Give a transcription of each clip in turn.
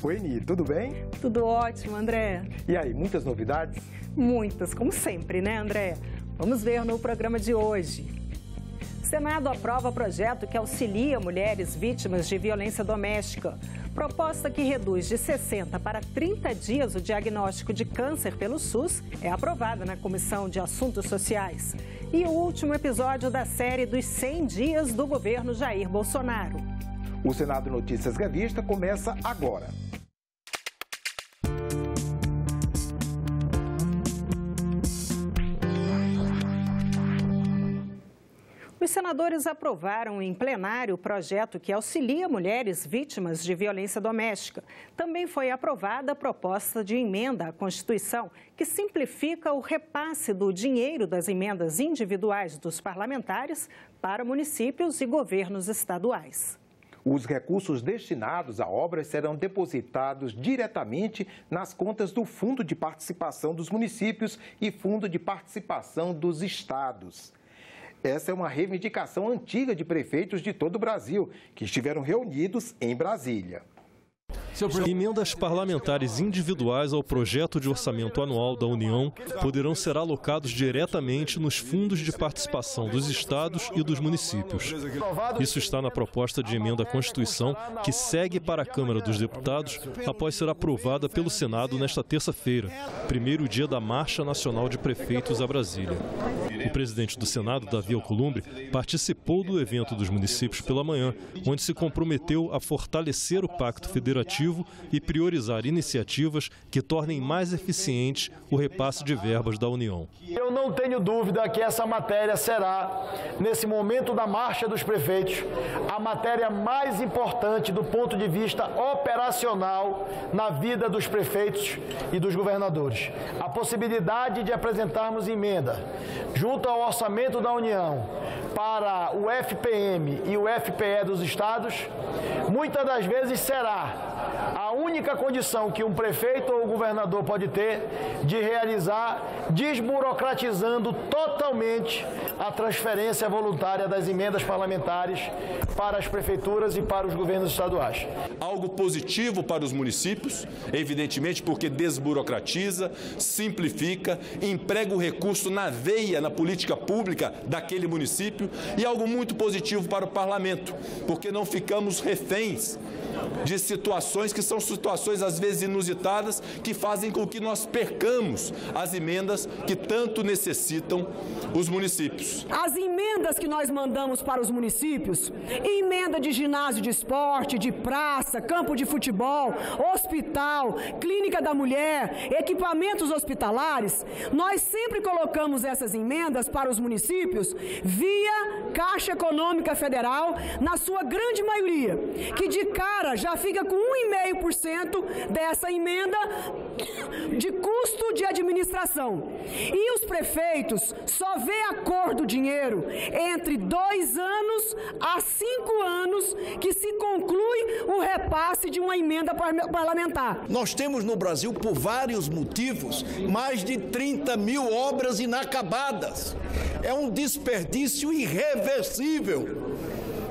Suene, tudo bem? Tudo ótimo, André. E aí, muitas novidades? Muitas, como sempre, né, André? Vamos ver no programa de hoje. O Senado aprova projeto que auxilia mulheres vítimas de violência doméstica. Proposta que reduz de 60 para 30 dias o diagnóstico de câncer pelo SUS é aprovada na Comissão de Assuntos Sociais. E o último episódio da série dos 100 dias do governo Jair Bolsonaro. O Senado Notícias Revista começa agora. Os senadores aprovaram em plenário o projeto que auxilia mulheres vítimas de violência doméstica. Também foi aprovada a proposta de emenda à Constituição, que simplifica o repasse do dinheiro das emendas individuais dos parlamentares para municípios e governos estaduais. Os recursos destinados a obras serão depositados diretamente nas contas do Fundo de Participação dos Municípios e Fundo de Participação dos Estados. Essa é uma reivindicação antiga de prefeitos de todo o Brasil, que estiveram reunidos em Brasília. Emendas parlamentares individuais ao projeto de orçamento anual da União poderão ser alocados diretamente nos fundos de participação dos estados e dos municípios. Isso está na proposta de emenda à Constituição, que segue para a Câmara dos Deputados após ser aprovada pelo Senado nesta terça-feira, primeiro dia da Marcha Nacional de Prefeitos a Brasília. O presidente do Senado, Davi Alcolumbre, participou do evento dos municípios pela manhã, onde se comprometeu a fortalecer o Pacto Federativo e priorizar iniciativas que tornem mais eficiente o repasse de verbas da União. Eu não tenho dúvida que essa matéria será, nesse momento da marcha dos prefeitos, a matéria mais importante do ponto de vista operacional na vida dos prefeitos e dos governadores. A possibilidade de apresentarmos emenda junto ao orçamento da União para o FPM e o FPE dos estados, muitas das vezes será a única condição que um prefeito ou governador pode ter de realizar, desburocratizando totalmente a transferência voluntária das emendas parlamentares para as prefeituras e para os governos estaduais. Algo positivo para os municípios, evidentemente, porque desburocratiza, simplifica, emprega o recurso na veia, na política pública daquele município, e algo muito positivo para o parlamento, porque não ficamos reféns de situações que são situações às vezes inusitadas, que fazem com que nós percamos as emendas que tanto necessitam os municípios. As emendas que nós mandamos para os municípios, emenda de ginásio de esporte, de praça, campo de futebol, hospital, clínica da mulher, equipamentos hospitalares, nós sempre colocamos essas emendas para os municípios via Caixa Econômica Federal, na sua grande maioria, que de cara já fica com 1,5% dessa emenda de custo de administração. E os prefeitos só vê a cor do dinheiro entre 2 anos a 5 anos que se conclui o repasse de uma emenda parlamentar. Nós temos no Brasil, por vários motivos, mais de 30 mil obras inacabadas. É um desperdício irreversível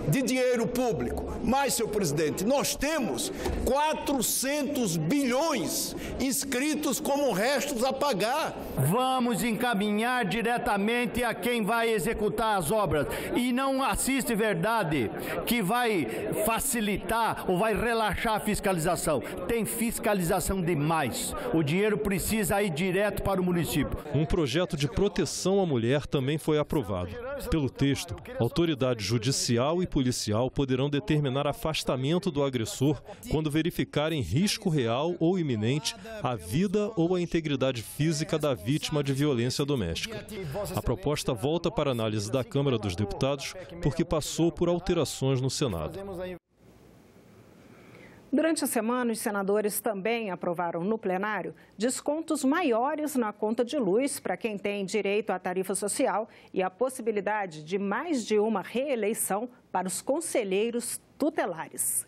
de dinheiro público. Mas, senhor presidente, nós temos 400 bilhões inscritos como restos a pagar. Vamos encaminhar diretamente a quem vai executar as obras. E não assiste verdade que vai facilitar ou vai relaxar a fiscalização. Tem fiscalização demais. O dinheiro precisa ir direto para o município. Um projeto de proteção à mulher também foi aprovado. Pelo texto, autoridade judicial e policial poderão determinar afastamento do agressor quando verificarem risco real ou iminente à vida ou à integridade física da vítima de violência doméstica. A proposta volta para análise da Câmara dos Deputados porque passou por alterações no Senado. Durante a semana, os senadores também aprovaram no plenário descontos maiores na conta de luz para quem tem direito à tarifa social e a possibilidade de mais de uma reeleição para os conselheiros tutelares.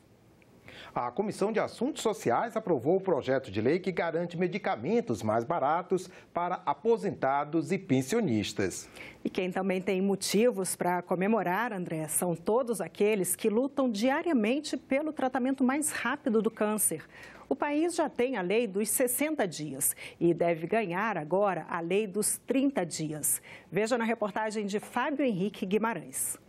A Comissão de Assuntos Sociais aprovou o projeto de lei que garante medicamentos mais baratos para aposentados e pensionistas. E quem também tem motivos para comemorar, André, são todos aqueles que lutam diariamente pelo tratamento mais rápido do câncer. O país já tem a lei dos 60 dias e deve ganhar agora a lei dos 30 dias. Veja na reportagem de Fábio Henrique Guimarães.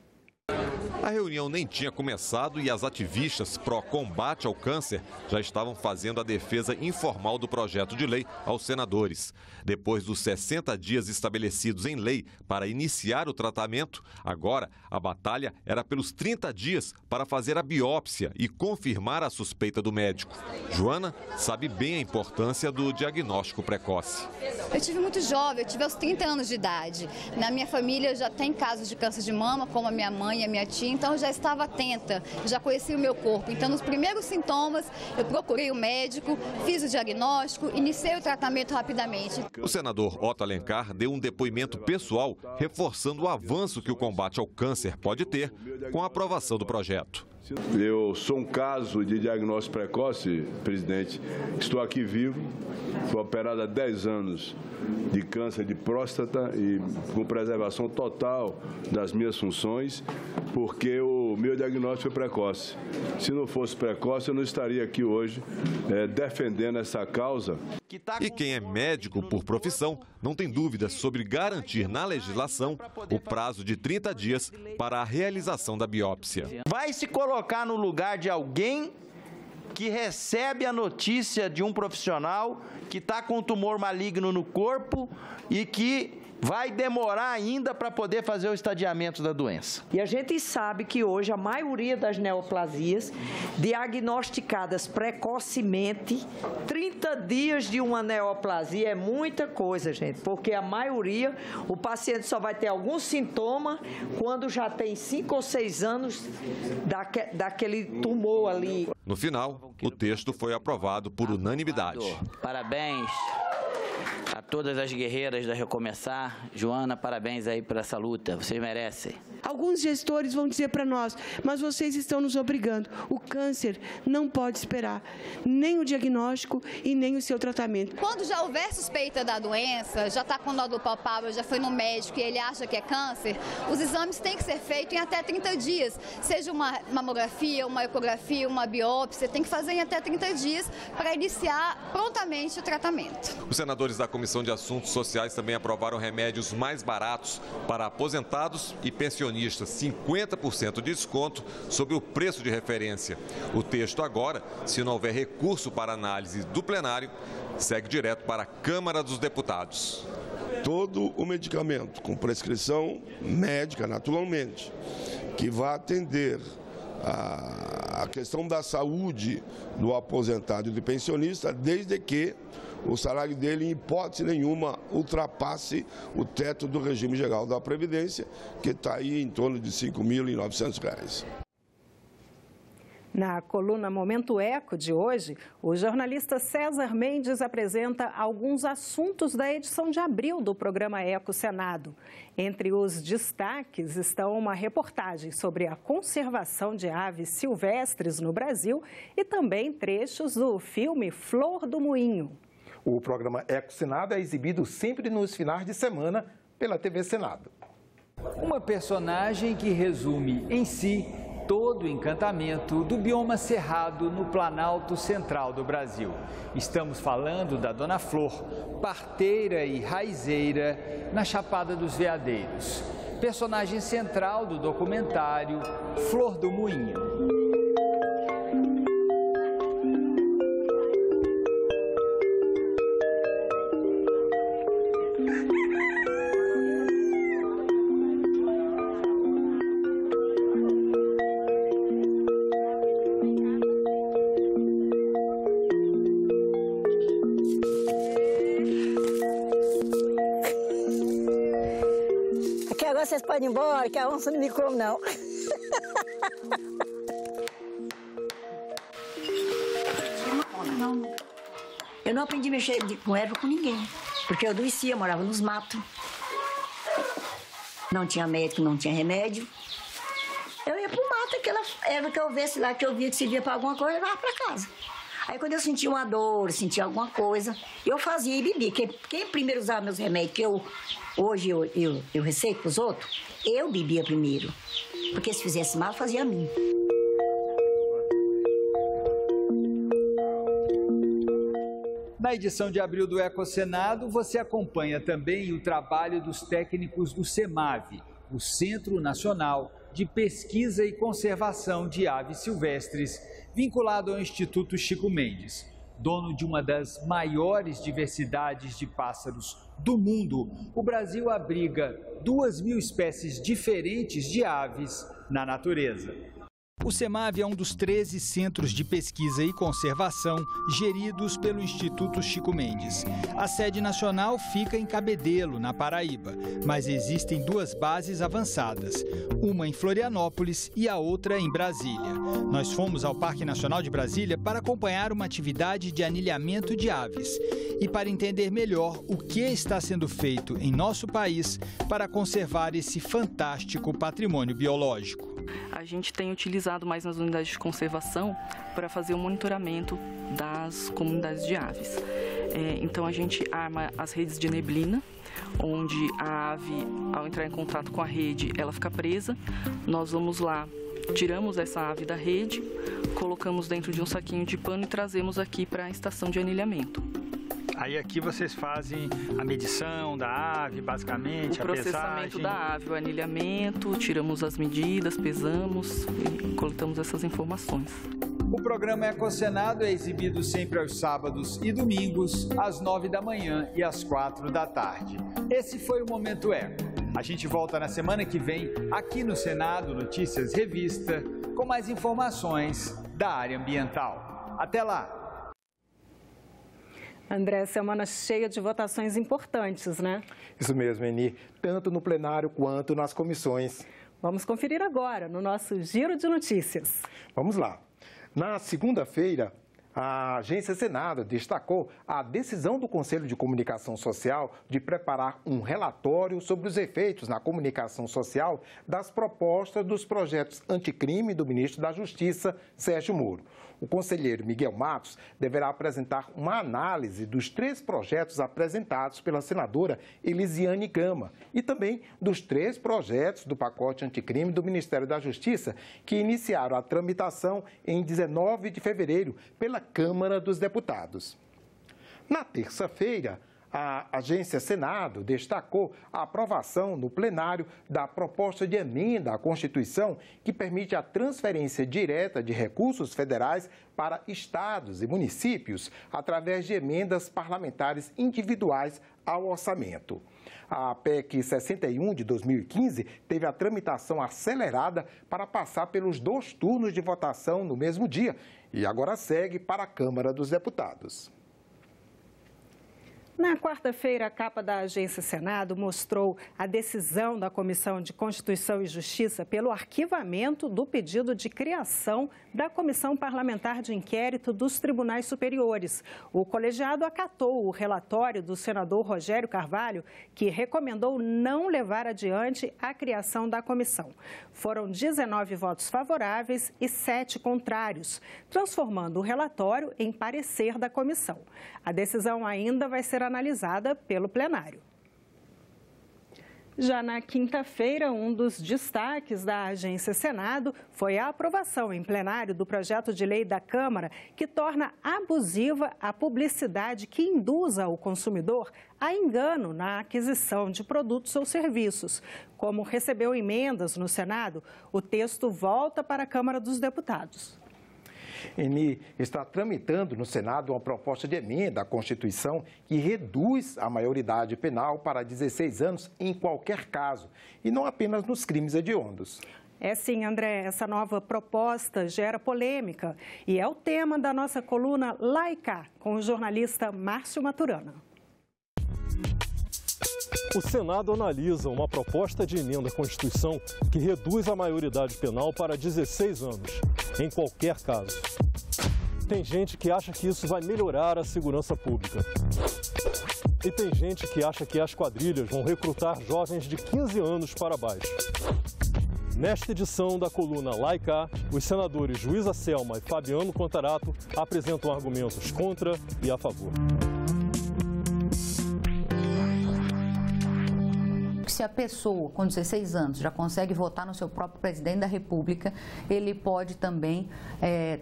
A reunião nem tinha começado e as ativistas pró-combate ao câncer já estavam fazendo a defesa informal do projeto de lei aos senadores. Depois dos 60 dias estabelecidos em lei para iniciar o tratamento, agora a batalha era pelos 30 dias para fazer a biópsia e confirmar a suspeita do médico. Joana sabe bem a importância do diagnóstico precoce. Eu tive muito jovem, eu tive aos 30 anos de idade. Na minha família já tem casos de câncer de mama, como a minha mãe e a minha tia, então eu já estava atenta, já conhecia o meu corpo. Então, nos primeiros sintomas, eu procurei o médico, fiz o diagnóstico, iniciei o tratamento rapidamente. O senador Otto Alencar deu um depoimento pessoal, reforçando o avanço que o combate ao câncer pode ter com a aprovação do projeto. Eu sou um caso de diagnóstico precoce, presidente. Estou aqui vivo, fui operado há 10 anos de câncer de próstata e com preservação total das minhas funções, porque o meu diagnóstico foi precoce. Se não fosse precoce, eu não estaria aqui hoje defendendo essa causa. E quem é médico por profissão não tem dúvidas sobre garantir na legislação o prazo de 30 dias para a realização da biópsia. Vai se colocar no lugar de alguém que recebe a notícia de um profissional que está com um tumor maligno no corpo e que vai demorar ainda para poder fazer o estadiamento da doença. E a gente sabe que hoje a maioria das neoplasias diagnosticadas precocemente, 30 dias de uma neoplasia é muita coisa, gente, porque a maioria, o paciente só vai ter algum sintoma quando já tem 5 ou 6 anos daquele tumor ali. No final, o texto foi aprovado por unanimidade. Parabéns a todas as guerreiras da Recomeçar. Joana, parabéns aí por essa luta, vocês merecem. Alguns gestores vão dizer para nós, mas vocês estão nos obrigando. O câncer não pode esperar, nem o diagnóstico e nem o seu tratamento. Quando já houver suspeita da doença, já está com nódulo palpável, já foi no médico e ele acha que é câncer, os exames têm que ser feitos em até 30 dias. Seja uma mamografia, uma ecografia, uma biópsia, tem que fazer em até 30 dias para iniciar prontamente o tratamento. Os senadores da Comissão de Assuntos Sociais também aprovaram remédios mais baratos para aposentados e pensionistas, 50% de desconto sobre o preço de referência. O texto agora, se não houver recurso para análise do plenário, segue direto para a Câmara dos Deputados. Todo o medicamento com prescrição médica, naturalmente, que vai atender a questão da saúde do aposentado e do pensionista, desde que o salário dele, em hipótese nenhuma, ultrapasse o teto do regime geral da Previdência, que está aí em torno de R$ 5.900. Na coluna Momento Eco de hoje, o jornalista César Mendes apresenta alguns assuntos da edição de abril do programa Eco Senado. Entre os destaques estão uma reportagem sobre a conservação de aves silvestres no Brasil e também trechos do filme Flor do Moinho. O programa Eco Senado é exibido sempre nos finais de semana pela TV Senado. Uma personagem que resume em si todo o encantamento do bioma cerrado no Planalto Central do Brasil. Estamos falando da Dona Flor, parteira e raizeira na Chapada dos Veadeiros. Personagem central do documentário Flor do Moinho. Vocês podem ir embora, que a onça não me come, não. Eu não aprendi a mexer com erva com ninguém, porque eu adoecia, morava nos matos. Não tinha médico, não tinha remédio. Eu ia pro mato aquela erva que eu visse lá, que eu via que servia para alguma coisa, eu levava para casa. Aí quando eu sentia uma dor, sentia alguma coisa, eu fazia e bebia. Quem primeiro usava meus remédios, que hoje eu receito para os outros, eu bebia primeiro. Porque se fizesse mal, fazia a mim. Na edição de abril do Ecosenado, você acompanha também o trabalho dos técnicos do CEMAV, o Centro Nacional de Pesquisa e Conservação de Aves Silvestres, vinculado ao Instituto Chico Mendes, dono de uma das maiores diversidades de pássaros do mundo. O Brasil abriga 2.000 espécies diferentes de aves na natureza. O CEMAV é um dos 13 centros de pesquisa e conservação geridos pelo Instituto Chico Mendes. A sede nacional fica em Cabedelo, na Paraíba, mas existem 2 bases avançadas, uma em Florianópolis e a outra em Brasília. Nós fomos ao Parque Nacional de Brasília para acompanhar uma atividade de anilhamento de aves e para entender melhor o que está sendo feito em nosso país para conservar esse fantástico patrimônio biológico. A gente tem utilizado mais nas unidades de conservação para fazer o monitoramento das comunidades de aves. Então a gente arma as redes de neblina, onde a ave, ao entrar em contato com a rede, ela fica presa. Nós vamos lá, tiramos essa ave da rede, colocamos dentro de um saquinho de pano e trazemos aqui para a estação de anilhamento. Aí aqui vocês fazem a medição da ave, basicamente, o processamento da ave, o anilhamento, tiramos as medidas, pesamos e coletamos essas informações. O programa Ecosenado é exibido sempre aos sábados e domingos, às 9 da manhã e às 4 da tarde. Esse foi o Momento Eco. A gente volta na semana que vem, aqui no Senado Notícias Revista, com mais informações da área ambiental. Até lá! André, semana cheia de votações importantes, né? Isso mesmo, Eni, tanto no plenário quanto nas comissões. Vamos conferir agora no nosso Giro de Notícias. Vamos lá. Na segunda-feira, a Agência Senado destacou a decisão do Conselho de Comunicação Social de preparar um relatório sobre os efeitos na comunicação social das propostas dos projetos anticrime do ministro da Justiça, Sérgio Moro. O conselheiro Miguel Matos deverá apresentar uma análise dos 3 projetos apresentados pela senadora Elisiane Gama e também dos 3 projetos do pacote anticrime do Ministério da Justiça, que iniciaram a tramitação em 19 de fevereiro pela Câmara dos Deputados. Na terça-feira, a Agência Senado destacou a aprovação no plenário da proposta de emenda à Constituição que permite a transferência direta de recursos federais para estados e municípios através de emendas parlamentares individuais ao orçamento. A PEC 61 de 2015 teve a tramitação acelerada para passar pelos 2 turnos de votação no mesmo dia e agora segue para a Câmara dos Deputados. Na quarta-feira, a capa da Agência Senado mostrou a decisão da Comissão de Constituição e Justiça pelo arquivamento do pedido de criação da Comissão Parlamentar de Inquérito dos Tribunais Superiores. O colegiado acatou o relatório do senador Rogério Carvalho, que recomendou não levar adiante a criação da comissão. Foram 19 votos favoráveis e 7 contrários, transformando o relatório em parecer da comissão. A decisão ainda vai ser analisada pelo plenário. Já na quinta-feira, um dos destaques da Agência Senado foi a aprovação em plenário do projeto de lei da Câmara que torna abusiva a publicidade que induza o consumidor a engano na aquisição de produtos ou serviços. Como recebeu emendas no Senado, o texto volta para a Câmara dos Deputados. Eni, está tramitando no Senado uma proposta de emenda à Constituição que reduz a maioridade penal para 16 anos em qualquer caso, e não apenas nos crimes hediondos. É sim, André, essa nova proposta gera polêmica e é o tema da nossa coluna Laica, com o jornalista Márcio Maturana. O Senado analisa uma proposta de emenda à Constituição que reduz a maioridade penal para 16 anos, em qualquer caso. Tem gente que acha que isso vai melhorar a segurança pública. E tem gente que acha que as quadrilhas vão recrutar jovens de 15 anos para baixo. Nesta edição da coluna Laica, os senadores Luísa Selma e Fabiano Contarato apresentam argumentos contra e a favor. Se a pessoa com 16 anos já consegue votar no seu próprio presidente da República, ele pode também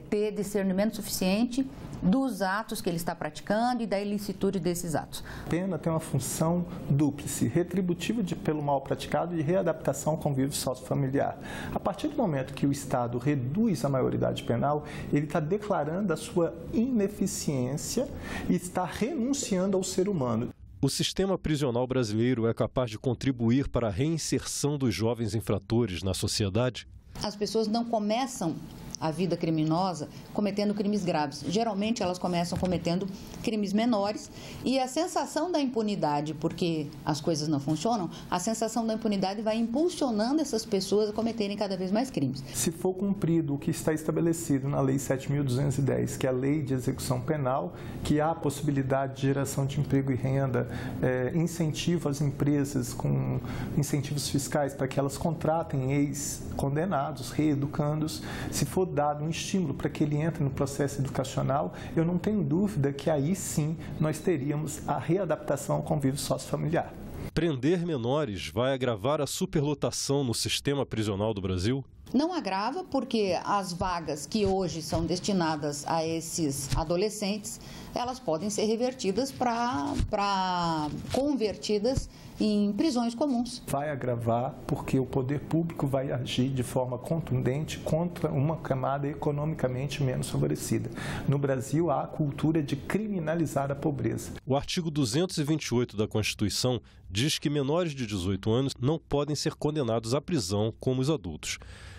ter discernimento suficiente dos atos que ele está praticando e da ilicitude desses atos. A pena tem uma função dúplice, retributiva pelo mal praticado e de readaptação ao convívio sociofamiliar. A partir do momento que o Estado reduz a maioridade penal, ele está declarando a sua ineficiência e está renunciando ao ser humano. O sistema prisional brasileiro é capaz de contribuir para a reinserção dos jovens infratores na sociedade? As pessoas não começam a vida criminosa cometendo crimes graves. Geralmente elas começam cometendo crimes menores e a sensação da impunidade, porque as coisas não funcionam, a sensação da impunidade vai impulsionando essas pessoas a cometerem cada vez mais crimes. Se for cumprido o que está estabelecido na Lei 7.210, que é a Lei de Execução Penal, que há a possibilidade de geração de emprego e renda, incentivo às empresas com incentivos fiscais para que elas contratem ex-condenados, reeducandos, se for dado um estímulo para que ele entre no processo educacional, eu não tenho dúvida que aí sim nós teríamos a readaptação ao convívio sociofamiliar. Prender menores vai agravar a superlotação no sistema prisional do Brasil? Não agrava porque as vagas que hoje são destinadas a esses adolescentes, elas podem ser revertidas convertidas em prisões comuns. Vai agravar porque o poder público vai agir de forma contundente contra uma camada economicamente menos favorecida. No Brasil, há a cultura de criminalizar a pobreza. O artigo 228 da Constituição diz que menores de 18 anos não podem ser condenados à prisão como os adultos.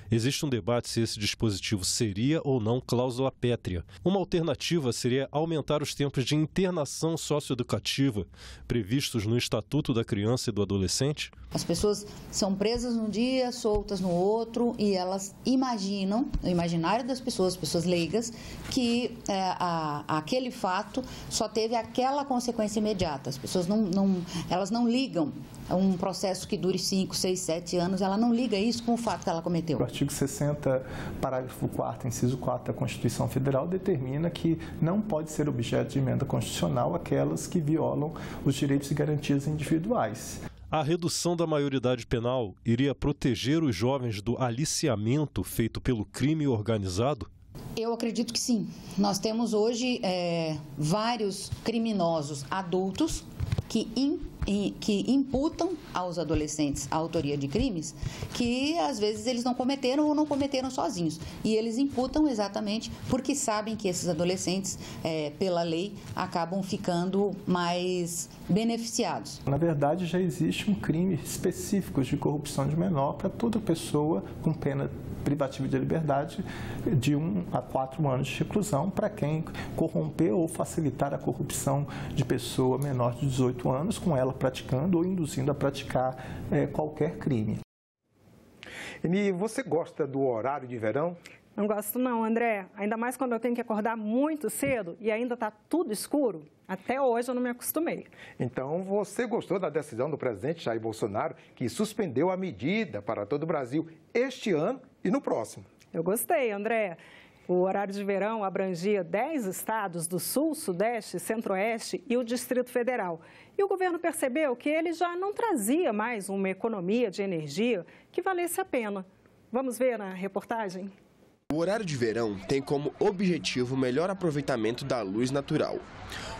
Existe um debate se esse dispositivo seria ou não cláusula pétrea. Uma alternativa seria aumentar os tempos de internação socioeducativa previstos no Estatuto da Criança e do Adolescente. As pessoas são presas num dia, soltas no outro, e elas imaginam, no imaginário das pessoas, pessoas leigas, que aquele fato só teve aquela consequência imediata. As pessoas elas não ligam um processo que dure 5, 6, 7 anos, ela não liga isso com o fato que ela cometeu. O artigo 60, parágrafo 4º, inciso 4 da Constituição Federal determina que não pode ser objeto de emenda constitucional aquelas que violam os direitos e garantias individuais. A redução da maioridade penal iria proteger os jovens do aliciamento feito pelo crime organizado? Eu acredito que sim. Nós temos hoje vários criminosos adultos que imputam aos adolescentes a autoria de crimes que, às vezes, eles não cometeram ou não cometeram sozinhos. E eles imputam exatamente porque sabem que esses adolescentes, pela lei, acabam ficando mais beneficiados. Na verdade, já existe um crime específico de corrupção de menor para toda pessoa com pena privativa de liberdade de 1 a 4 anos de reclusão para quem corromper ou facilitar a corrupção de pessoa menor de 18 anos, com ela praticando ou induzindo a praticar qualquer crime. Eni, você gosta do horário de verão? Não gosto não, André. Ainda mais quando eu tenho que acordar muito cedo e ainda está tudo escuro. Até hoje eu não me acostumei. Então você gostou da decisão do presidente Jair Bolsonaro, que suspendeu a medida para todo o Brasil este ano e no próximo? Eu gostei, André. O horário de verão abrangia 10 estados do Sul, Sudeste, Centro-Oeste e o Distrito Federal. E o governo percebeu que ele já não trazia mais uma economia de energia que valesse a pena. Vamos ver na reportagem? O horário de verão tem como objetivo o melhor aproveitamento da luz natural.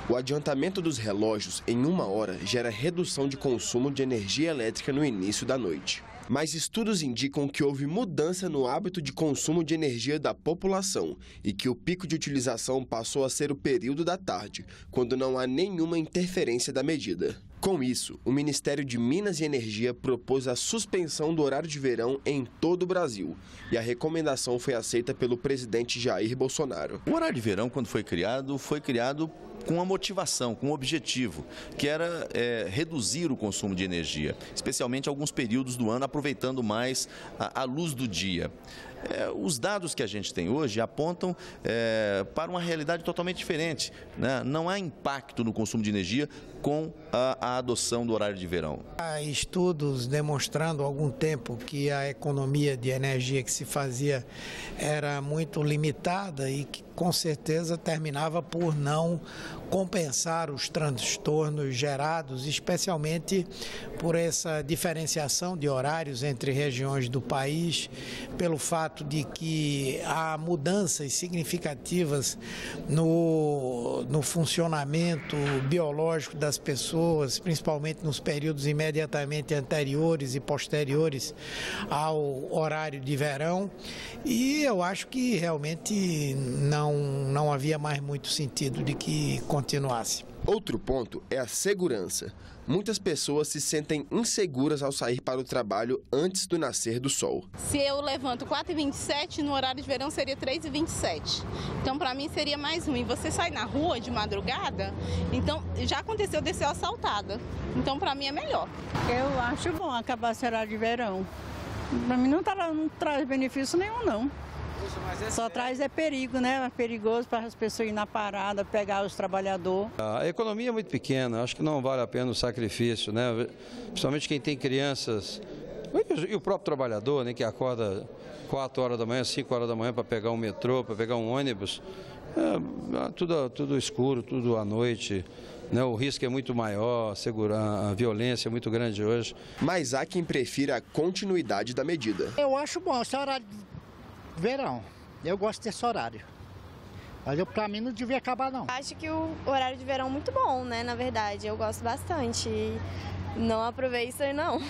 O adiantamento dos relógios em 1 hora gera redução de consumo de energia elétrica no início da noite. Mas estudos indicam que houve mudança no hábito de consumo de energia da população e que o pico de utilização passou a ser o período da tarde, quando não há nenhuma interferência da medida. Com isso, o Ministério de Minas e Energia propôs a suspensão do horário de verão em todo o Brasil e a recomendação foi aceita pelo presidente Jair Bolsonaro. O horário de verão, quando foi criado com uma motivação, com um objetivo, que era reduzir o consumo de energia, especialmente alguns períodos do ano, aproveitando mais a luz do dia. Os dados que a gente tem hoje apontam para uma realidade totalmente diferente, né? Não há impacto no consumo de energia com a adoção do horário de verão. Há estudos demonstrando há algum tempo que a economia de energia que se fazia era muito limitada e que com certeza terminava por não compensar os transtornos gerados, especialmente por essa diferenciação de horários entre regiões do país, pelo fato de que há mudanças significativas no funcionamento biológico das pessoas, principalmente nos períodos imediatamente anteriores e posteriores ao horário de verão, e eu acho que realmente não havia mais muito sentido de que continuasse. Outro ponto é a segurança. Muitas pessoas se sentem inseguras ao sair para o trabalho antes do nascer do sol. Se eu levanto 4h27, no horário de verão seria 3h27. Então, para mim, seria mais ruim. Você sai na rua de madrugada, então já aconteceu de ser assaltada. Então, para mim, é melhor. Eu acho bom acabar esse horário de verão. Para mim, não traz benefício nenhum, não. Só traz perigo, né? É perigoso para as pessoas ir na parada, pegar os trabalhadores. A economia é muito pequena, acho que não vale a pena o sacrifício, né? Principalmente quem tem crianças e o próprio trabalhador, né? Que acorda 4 horas da manhã, 5 horas da manhã para pegar um metrô, para pegar um ônibus. Tudo escuro, tudo à noite. Né? O risco é muito maior, a violência é muito grande hoje. Mas há quem prefira a continuidade da medida. Eu acho bom esse horário de verão. Eu gosto desse horário. Mas para mim não devia acabar, não. Acho que o horário de verão é muito bom, né? Na verdade, eu gosto bastante. Não aproveito isso aí, não.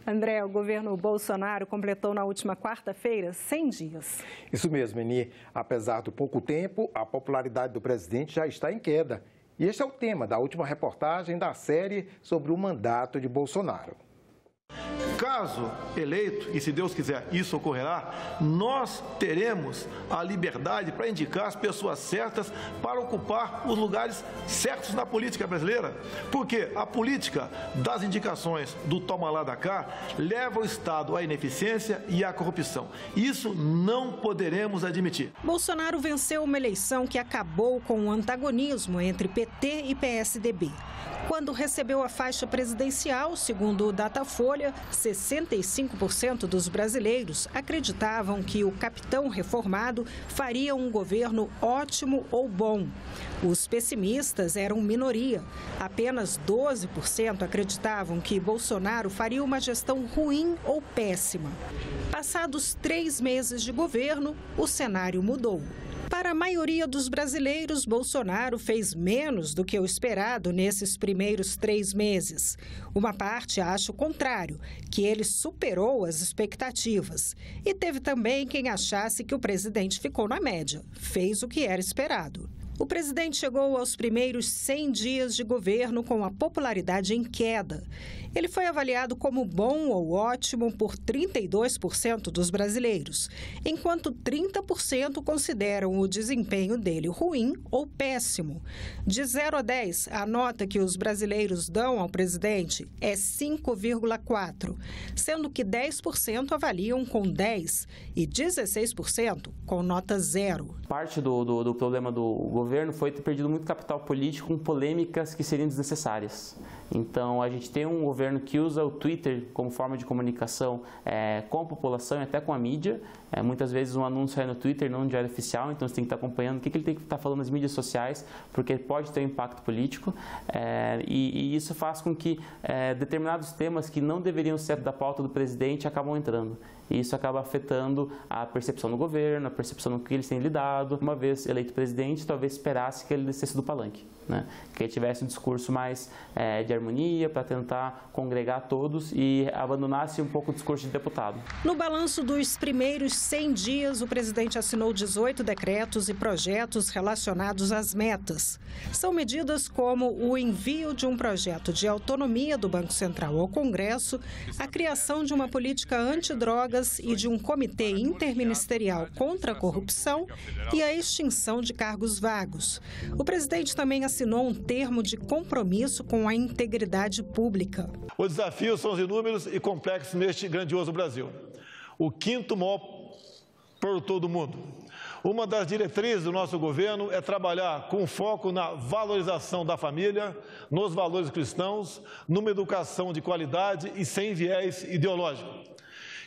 André, o governo Bolsonaro completou na última quarta-feira 100 dias. Isso mesmo, Eni. Apesar do pouco tempo, a popularidade do presidente já está em queda. E este é o tema da última reportagem da série sobre o mandato de Bolsonaro. Caso eleito, e se Deus quiser isso ocorrerá, nós teremos a liberdade para indicar as pessoas certas para ocupar os lugares certos na política brasileira. Porque a política das indicações do toma lá da cá leva o Estado à ineficiência e à corrupção. Isso não poderemos admitir. Bolsonaro venceu uma eleição que acabou com o antagonismo entre PT e PSDB. Quando recebeu a faixa presidencial, segundo o Datafolha, 65% dos brasileiros acreditavam que o capitão reformado faria um governo ótimo ou bom. Os pessimistas eram minoria. Apenas 12% acreditavam que Bolsonaro faria uma gestão ruim ou péssima. Passados 3 meses de governo, o cenário mudou. Para a maioria dos brasileiros, Bolsonaro fez menos do que o esperado nesses primeiros 3 meses. Uma parte acha o contrário, que ele superou as expectativas. E teve também quem achasse que o presidente ficou na média, fez o que era esperado. O presidente chegou aos primeiros 100 dias de governo com a popularidade em queda. Ele foi avaliado como bom ou ótimo por 32% dos brasileiros, enquanto 30% consideram o desempenho dele ruim ou péssimo. De 0 a 10, a nota que os brasileiros dão ao presidente é 5,4, sendo que 10% avaliam com 10 e 16% com nota 0. Parte do problema do governo foi ter perdido muito capital político com polêmicas que seriam desnecessárias. Então, a gente tem um governo que usa o Twitter como forma de comunicação com a população e até com a mídia. Muitas vezes um anúncio sai no Twitter, não no diário oficial, então você tem que estar acompanhando o que ele tem que estar falando nas mídias sociais, porque pode ter um impacto político. E isso faz com que determinados temas que não deveriam ser da pauta do presidente acabam entrando. E isso acaba afetando a percepção do governo, a percepção do que eles têm lidado. Uma vez eleito presidente, talvez esperasse que ele descesse do palanque, né? Que ele tivesse um discurso mais de harmonia para tentar congregar todos e abandonasse um pouco o discurso de deputado. No balanço dos primeiros 100 dias, o presidente assinou 18 decretos e projetos relacionados às metas. São medidas como o envio de um projeto de autonomia do Banco Central ao Congresso, a criação de uma política antidrogas e de um comitê interministerial contra a corrupção e a extinção de cargos vagos. O presidente também assinou um termo de compromisso com a integridade pública. Os desafios são inúmeros e complexos neste grandioso Brasil. o quinto maior produtor do mundo. Uma das diretrizes do nosso governo é trabalhar com foco na valorização da família, nos valores cristãos, numa educação de qualidade e sem viés ideológico.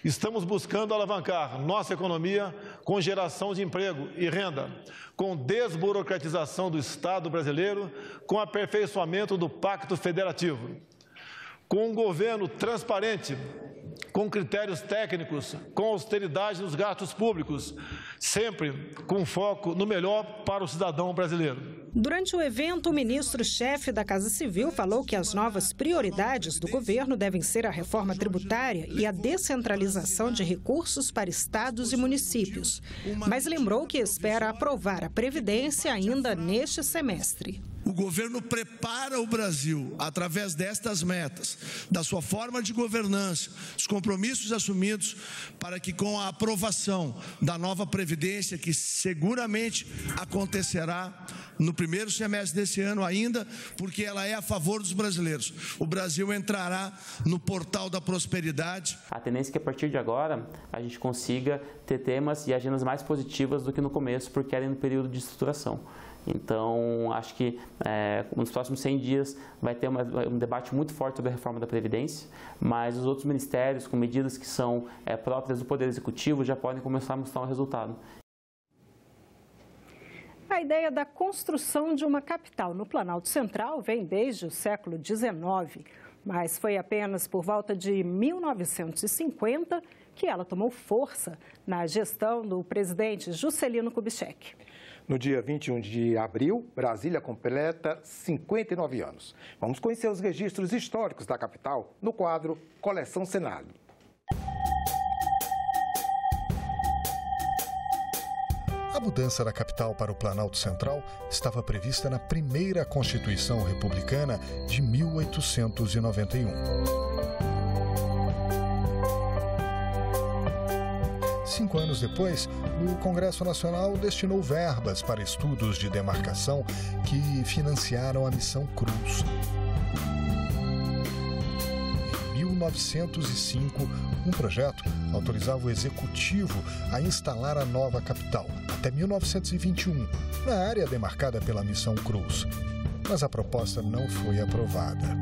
Estamos buscando alavancar nossa economia com geração de emprego e renda, com desburocratização do Estado brasileiro, com aperfeiçoamento do Pacto Federativo, com um governo transparente, com critérios técnicos, com austeridade nos gastos públicos, sempre com foco no melhor para o cidadão brasileiro. Durante o evento, o ministro-chefe da Casa Civil falou que as novas prioridades do governo devem ser a reforma tributária e a descentralização de recursos para estados e municípios, mas lembrou que espera aprovar a Previdência ainda neste semestre. O governo prepara o Brasil, através destas metas, da sua forma de governança, dos compromissos assumidos, para que com a aprovação da nova Previdência, que seguramente acontecerá no primeiro semestre desse ano ainda, porque ela é a favor dos brasileiros, o Brasil entrará no portal da prosperidade. A tendência é que a partir de agora a gente consiga ter temas e agendas mais positivas do que no começo, porque era no período de estruturação. Então, acho que nos próximos 100 dias vai ter um debate muito forte sobre a reforma da Previdência, mas os outros ministérios, com medidas que são próprias do Poder Executivo, já podem começar a mostrar um resultado. A ideia da construção de uma capital no Planalto Central vem desde o século XIX, mas foi apenas por volta de 1950 que ela tomou força na gestão do presidente Juscelino Kubitschek. No dia 21 de abril, Brasília completa 59 anos. Vamos conhecer os registros históricos da capital no quadro Coleção Senado. A mudança da capital para o Planalto Central estava prevista na primeira Constituição Republicana de 1891. 5 anos depois, o Congresso Nacional destinou verbas para estudos de demarcação que financiaram a Missão Cruz. Em 1905, um projeto autorizava o Executivo a instalar a nova capital, até 1921, na área demarcada pela Missão Cruz. Mas a proposta não foi aprovada.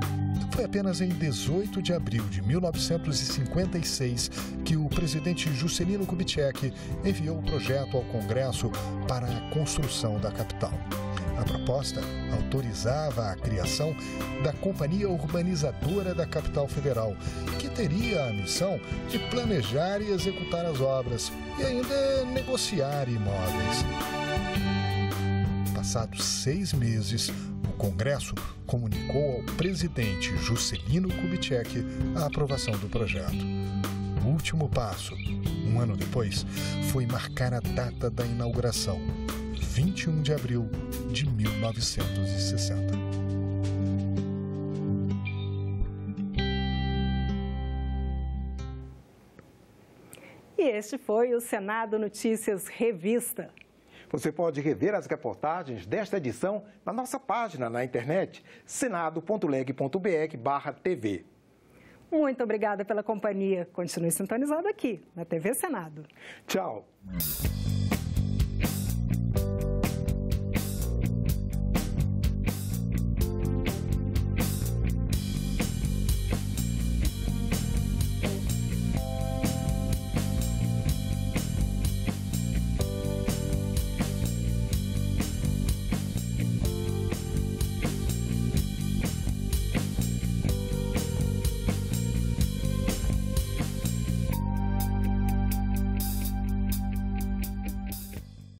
Foi apenas em 18 de abril de 1956 que o presidente Juscelino Kubitschek enviou o projeto ao Congresso para a construção da capital. A proposta autorizava a criação da Companhia Urbanizadora da Capital Federal, que teria a missão de planejar e executar as obras e ainda negociar imóveis. Passados 6 meses, o Congresso comunicou ao presidente Juscelino Kubitschek a aprovação do projeto. O último passo, um ano depois, foi marcar a data da inauguração, 21 de abril de 1960. E este foi o Senado Notícias Revista. Você pode rever as reportagens desta edição na nossa página na internet, senado.leg.br/tv. Muito obrigada pela companhia. Continue sintonizado aqui na TV Senado. Tchau.